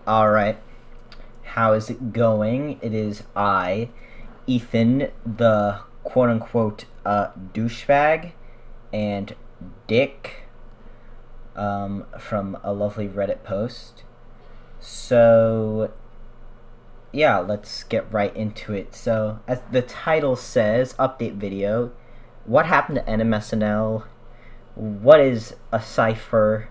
Alright, how is it going? It is I, Ethan, the quote-unquote douchebag, and Dick, from a lovely Reddit post. So, yeah, let's get right into it. So, as the title says, update video, what happened to NMSNL? What is a Syfer?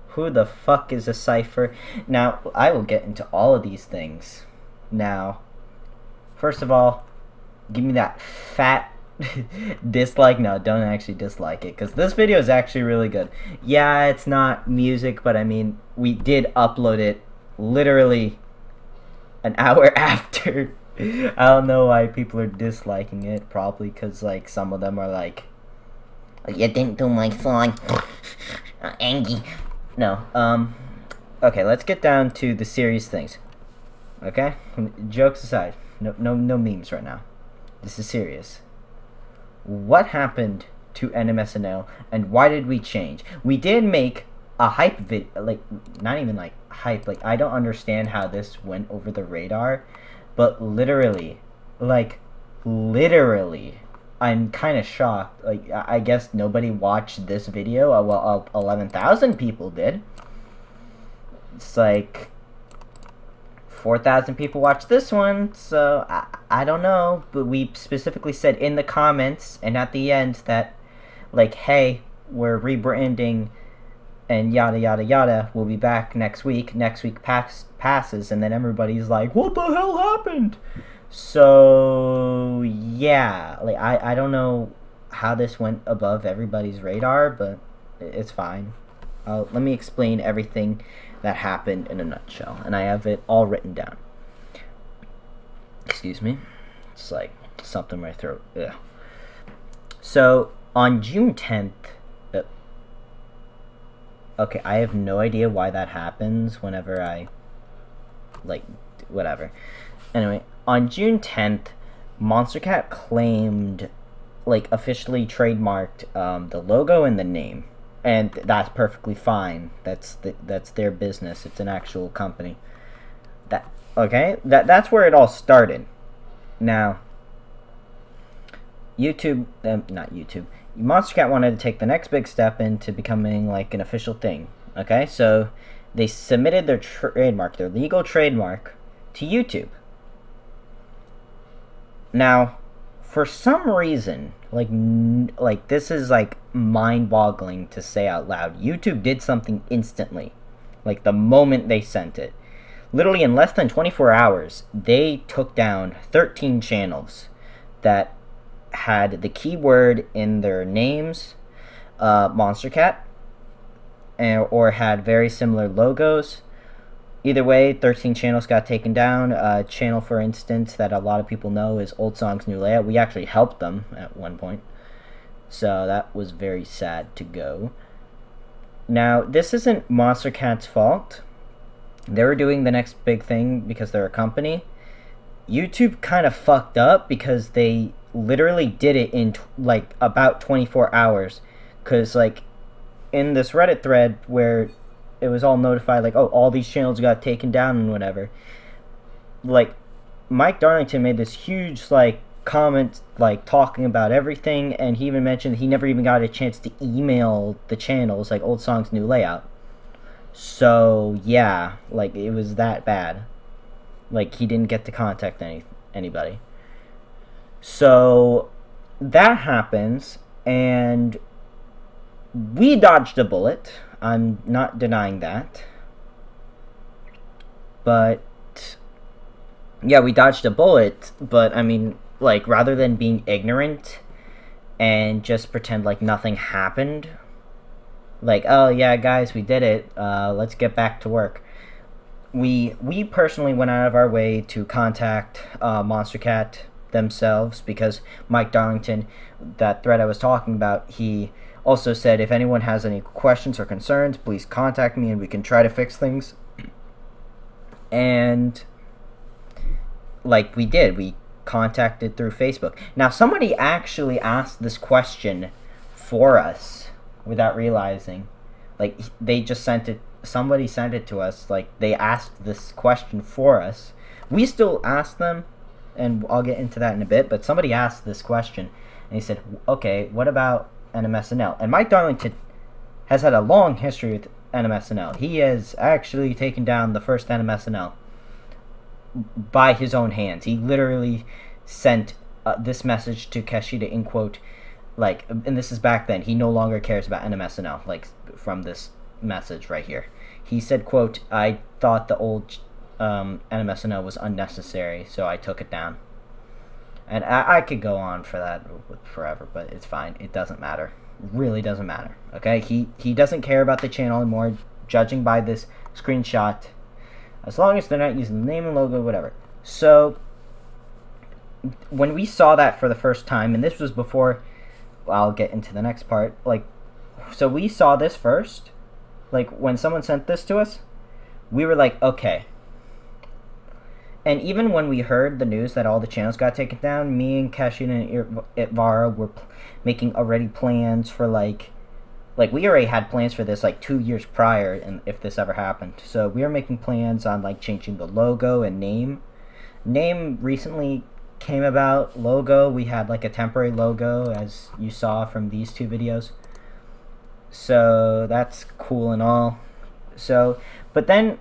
Who the fuck is a Syfer? Now, I will get into all of these things. Now, first of all, give me that fat dislike. No, don't actually dislike it, because this video is actually really good. Yeah, it's not music, but I mean, we did upload it literally an hour after. I don't know why people are disliking it. Probably because, like, some of them are like, you didn't do my song. Angry. No, okay, let's get down to the serious things. Okay? Jokes aside. No memes right now. This is serious. What happened to NMSNL, and why did we change? We did make a hype video, like, not even like hype, like, I don't understand how this went over the radar, but literally, I'm kind of shocked. Like, I guess nobody watched this video. Well, 11,000 people did. It's like 4,000 people watched this one, so I don't know. But we specifically said in the comments and at the end that, like, hey, we're rebranding and yada yada yada. We'll be back next week. Next week passes, and then everybody's like, what the hell happened? So, yeah, like, I don't know how this went above everybody's radar, but it's fine. Let me explain everything that happened in a nutshell, and I have it all written down. Excuse me. It's like something in my throat. Ugh. So, on June 10th, okay, I have no idea why that happens whenever I, like, whatever. Anyway, on June 10th, Monstercat claimed, like, officially trademarked the logo and the name, and that's perfectly fine. That's their business. It's an actual company. That's where it all started. Now, Monstercat wanted to take the next big step into becoming, like, an official thing. Okay, so they submitted their trademark, their legal trademark, to YouTube. Now, for some reason, like this is, like, mind-boggling to say out loud, YouTube did something instantly, like the moment they sent it. Literally in less than 24 hours, they took down 13 channels that had the keyword in their names, Monstercat, or had very similar logos. Either way, 13 channels got taken down. A channel, for instance, that a lot of people know is Old Songs New Layout. We actually helped them at one point. So that was very sad to go. Now, this isn't Monstercat's fault. They were doing the next big thing because they're a company. YouTube kind of fucked up because they literally did it in, like, about 24 hours. Because, like, in this Reddit thread where it was all notified, like, oh, all these channels got taken down and whatever, like, Mike Darlington made this huge, like, comment, like, talking about everything, and he even mentioned he never even got a chance to email the channels, like, Old Songs New Layout. So, yeah, like, it was that bad. Like, he didn't get to contact anybody. So, that happens, and we dodged a bullet. I'm not denying that. But, yeah, we dodged a bullet, but, I mean, like, rather than being ignorant and just pretend like nothing happened, like, oh, yeah, guys, we did it, let's get back to work. We personally went out of our way to contact Monstercat themselves, because Mike Darlington, that thread I was talking about, he also said, if anyone has any questions or concerns, please contact me and we can try to fix things. And, like, we did. We contacted through Facebook. Now, somebody actually asked this question for us without realizing. Like, they just sent it somebody sent it to us. Like, they asked this question for us. We still ask them, and I'll get into that in a bit, but somebody asked this question, and he said, okay, what about NMSNL? And Mike Darlington has had a long history with NMSNL. He has actually taken down the first NMSNL by his own hands. He literally sent this message to Kashida in quote, like, and this is back then, he no longer cares about NMSNL, like, from this message right here. He said, quote, I thought the old NMSNL was unnecessary, so I took it down. And I could go on for that forever, but it's fine. It doesn't matter. It really doesn't matter. Okay? He doesn't care about the channel anymore, judging by this screenshot. As long as they're not using the name and logo, whatever. So, when we saw that for the first time, and this was before, well, I'll get into the next part, like, so we saw this first, like, when someone sent this to us, we were like, okay. And even when we heard the news that all the channels got taken down, me and Kashina and Itvara were making already plans for, like, we already had plans for this, like, 2 years prior, and if this ever happened. So we were making plans on, like, changing the logo and name. Name recently came about. Logo, we had, like, a temporary logo, as you saw from these two videos. So that's cool and all. So, but then,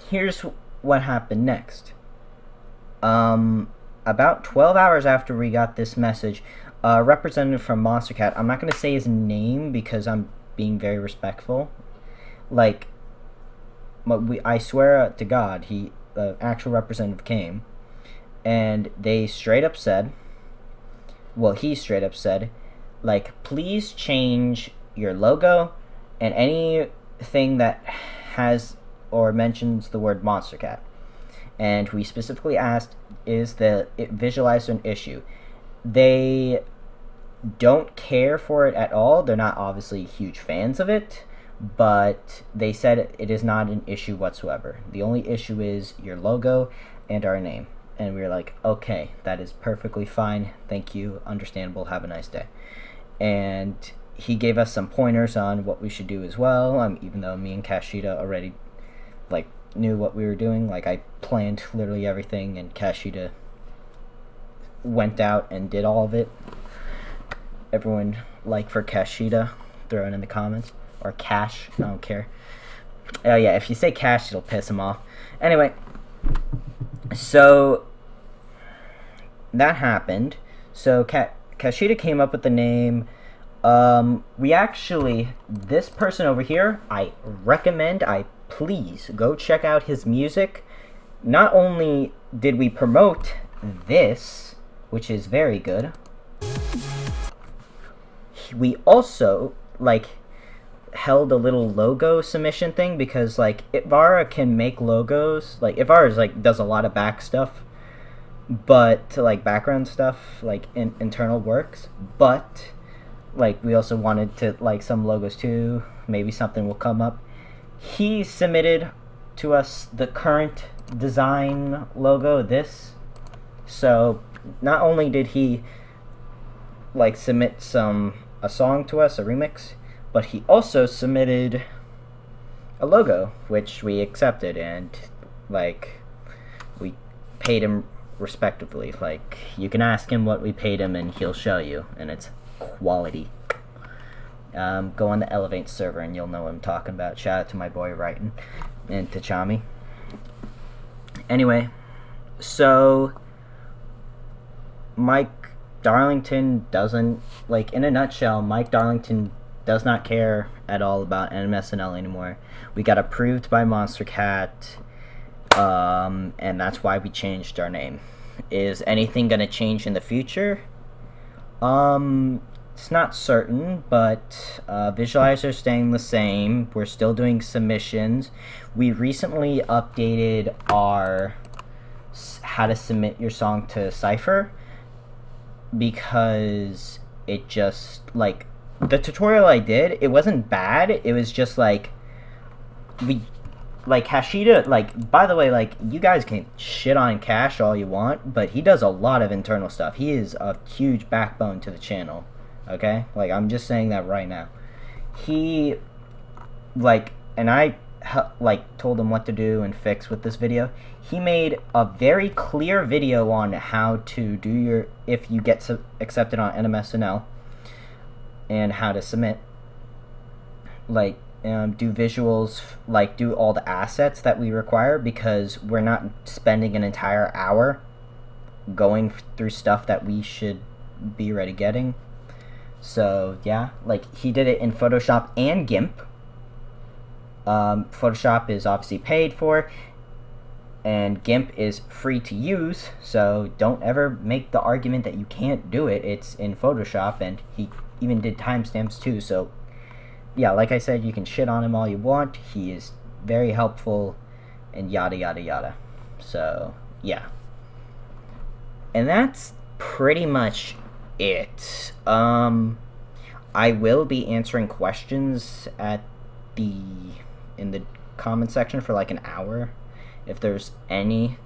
here's what happened next. About 12 hours after we got this message, a representative from Monstercat, I'm not going to say his name because I'm being very respectful, like, I swear to God, the actual representative came, and they straight up said, well, he straight up said, like, please change your logo and anything that has or mentions the word Monstercat. And we specifically asked, is the visualizer an issue? They don't care for it at all. They're not obviously huge fans of it, but they said it is not an issue whatsoever. The only issue is your logo and our name. And we were like, okay, that is perfectly fine. Thank you. Understandable. Have a nice day. And he gave us some pointers on what we should do as well, even though me and Kashida already, like, knew what we were doing. Like, I planned literally everything, and Kashida went out and did all of it. Everyone, like, for Kashida, throw it in the comments. Or Cash, I don't care. Oh yeah, if you say Cash, it'll piss him off. Anyway, so that happened. So Kashida came up with the name. We actually, this person over here, I recommend, please go check out his music. Not only did we promote this, which is very good, we also, like, held a little logo submission thing, because, like, Itvara can make logos. Like, Itvara is, like, does a lot of back stuff, but, like, background stuff, like, internal works, but, like, we also wanted to, like, some logos too. Maybe something will come up. He submitted to us the current design logo, this. So, not only did he, like, submit a song to us, a remix, but he also submitted a logo, which we accepted, and, like, we paid him respectively. Like, you can ask him what we paid him, and he'll show you, and it's quality. Go on the Elevate server and you'll know what I'm talking about. Shout out to my boy Wrighton and to Chami. Anyway, so Mike Darlington doesn't, like, in a nutshell, Mike Darlington does not care at all about NMSNL anymore. We got approved by Monstercat, and that's why we changed our name. Is anything gonna change in the future? It's not certain, but visualizer staying the same. We're still doing submissions. We recently updated our how to submit your song to Syfer, because it just, like, the tutorial I did, it wasn't bad. It was just like, Hashida, like, by the way, like, you guys can shit on Cash all you want, but he does a lot of internal stuff. He is a huge backbone to the channel. Okay, like, I'm just saying that right now. He, like, and I like told him what to do and fix with this video. He made a very clear video on how to do your, if you get accepted on NMSNL, and how to submit, like do visuals, like do all the assets that we require, because we're not spending an entire hour going through stuff that we should be already getting. So yeah, like he did it in Photoshop and GIMP. Photoshop is obviously paid for, and GIMP is free to use, so don't ever make the argument that you can't do it. It's in Photoshop, and he even did timestamps too, so yeah, like I said, you can shit on him all you want. He is very helpful, and yada yada yada. So yeah, and that's pretty much it. I will be answering questions in the comment section for like an hour, if there's any.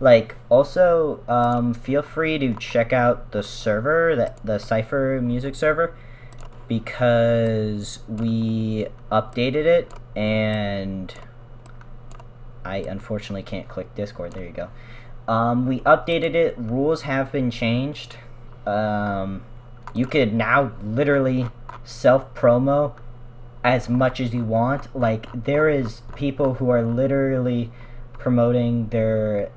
Like, also, feel free to check out the server, the Syfer music server, because we updated it, and I unfortunately can't click Discord. There you go. We updated it. Rules have been changed. You could now literally self-promo as much as you want. Like, there is people who are literally promoting their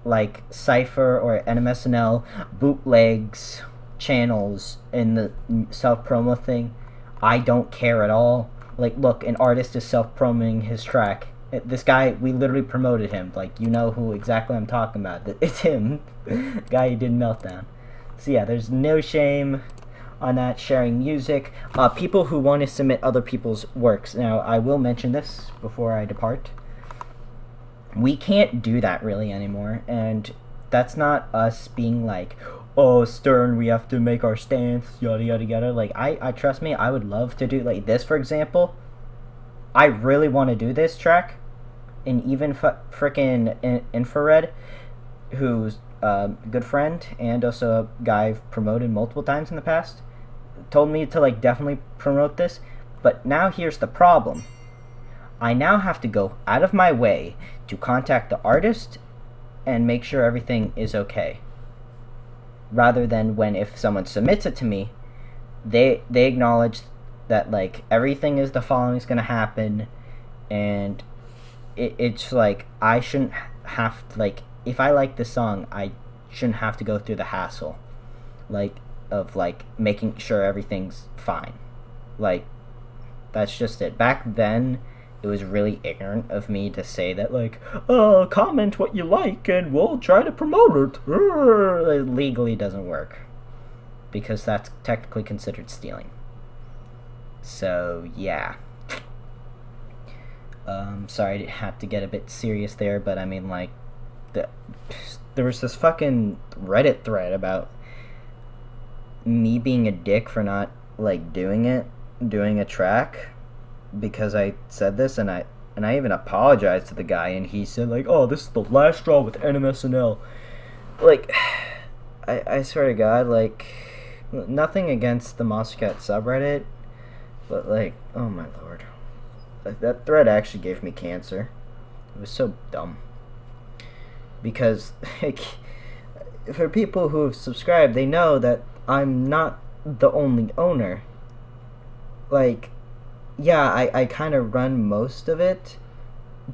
like Syfer or NMSNL bootlegs channels in the self-promo thing. I don't care at all. Like, look, an artist is self-promoting his track. This guy, we literally promoted him. Like, you know who exactly I'm talking about. It's him. The guy who did Meltdown. So yeah, there's no shame on that. Sharing music. People who want to submit other people's works. Now, I will mention this before I depart. We can't do that really anymore, and that's not us being like, oh, stern, we have to make our stance, yada yada yada. Like, I trust me, I would love to do like this, for example. I really want to do this track, and even frickin' Infrared, who's a good friend and also a guy I've promoted multiple times in the past, told me to like definitely promote this. But now here's the problem. I now have to go out of my way to contact the artist and make sure everything is okay. Rather than when, if someone submits it to me, they acknowledge that like everything is the following is gonna happen, and it's like I shouldn't have to, like, if I like this song, I shouldn't have to go through the hassle, like, of like making sure everything's fine. Like, that's just it. Back then, it was really ignorant of me to say that, like, comment what you like and we'll try to promote it. It legally doesn't work, because that's technically considered stealing. So, yeah. Sorry I had to get a bit serious there, but I mean, like, there was this fucking Reddit thread about me being a dick for not, like, doing a track, because I said this, and I even apologized to the guy, and he said like, oh, this is the last straw with NMSNL. Like, I swear to God, like, nothing against the Monstercat subreddit, but like, oh my lord, like, that thread actually gave me cancer. It was so dumb, because like, for people who have subscribed, they know that I'm not the only owner. Like, yeah, I kind of run most of it,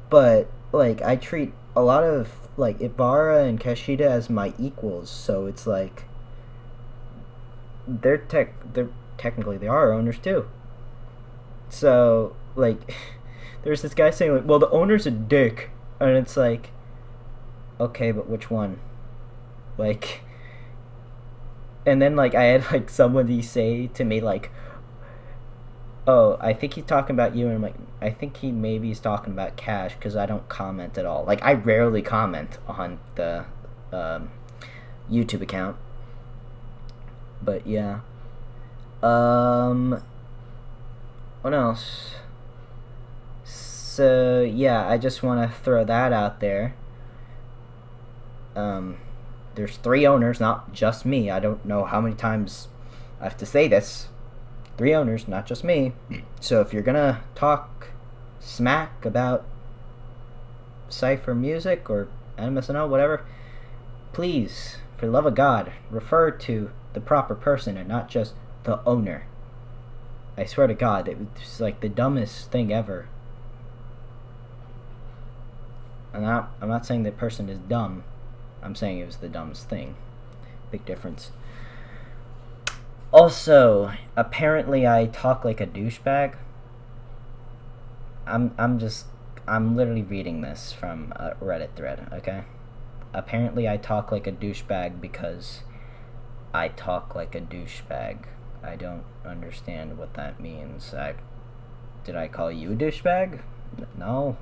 but like, I treat a lot of like Ibarra and Kashida as my equals, so it's like they're technically they are owners too. So like, there's this guy saying like, well, the owner's a dick, and it's like, okay, but which one? Like, and then like I had like somebody say to me like, oh, I think he's talking about you, and I'm like, I think he maybe is talking about Cash, because I don't comment at all. Like, I rarely comment on the YouTube account. But yeah. What else? So yeah, I just want to throw that out there. There's 3 owners, not just me. I don't know how many times I have to say this. 3 owners, not just me. So if you're gonna talk smack about Syfer music or NMSNL, whatever, please, for the love of God, refer to the proper person and not just the owner. I swear to God, it was like the dumbest thing ever. I'm not saying that person is dumb. I'm saying it was the dumbest thing. Big difference. Also, apparently I talk like a douchebag. I'm literally reading this from a Reddit thread, okay? Apparently I talk like a douchebag because I talk like a douchebag. I don't understand what that means. Did I call you a douchebag? No.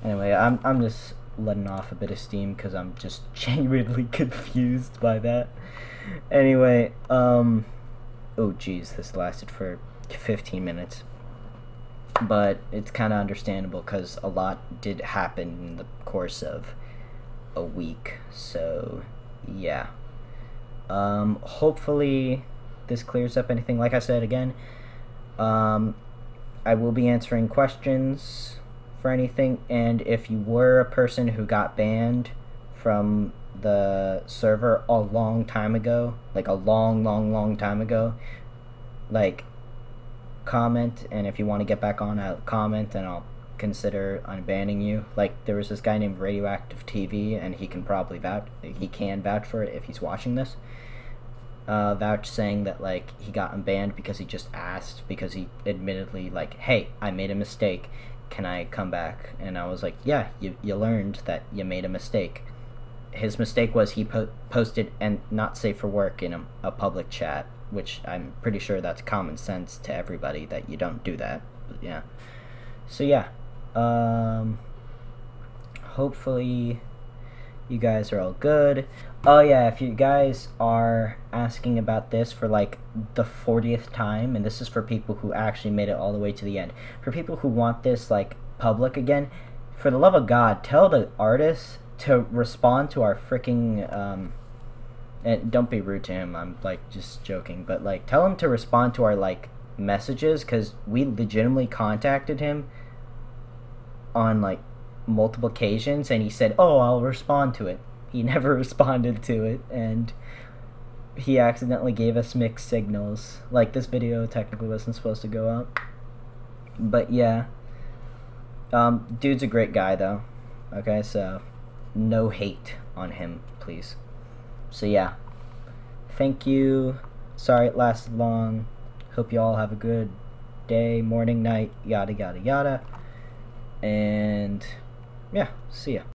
Anyway, I'm just letting off a bit of steam because I'm just genuinely confused by that. Anyway, oh geez, this lasted for 15 minutes. But it's kind of understandable because a lot did happen in the course of a week. So, yeah. Hopefully this clears up anything. Like I said, again, I will be answering questions for anything, and if you were a person who got banned from the server a long time ago, like a long time ago, like, comment, and if you want to get back on, I'll comment and I'll consider unbanning you. Like, there was this guy named Radioactive TV, and he can probably vouch for it if he's watching this. Vouch saying that, like, he got unbanned because he just asked, because he admittedly, like, hey, I made a mistake, can I come back? And I was like, yeah, you learned that you made a mistake. His mistake was he posted and not safe for work in a public chat, which I'm pretty sure that's common sense to everybody that you don't do that. But yeah. So yeah. Hopefully you guys are all good. Oh yeah, if you guys are asking about this for like the 40th time, and this is for people who actually made it all the way to the end, for people who want this like public again, for the love of God, tell the artist to respond to our freaking and don't be rude to him, I'm like just joking, but like tell him to respond to our like messages, because we legitimately contacted him on like multiple occasions and he said, oh, I'll respond to it. He never responded to it, and he accidentally gave us mixed signals. Like, this video technically wasn't supposed to go up, but yeah. Dude's a great guy though, okay, so no hate on him, please. So yeah, thank you, sorry it lasted long, hope you all have a good day, morning, night, yada yada yada, and yeah, see ya.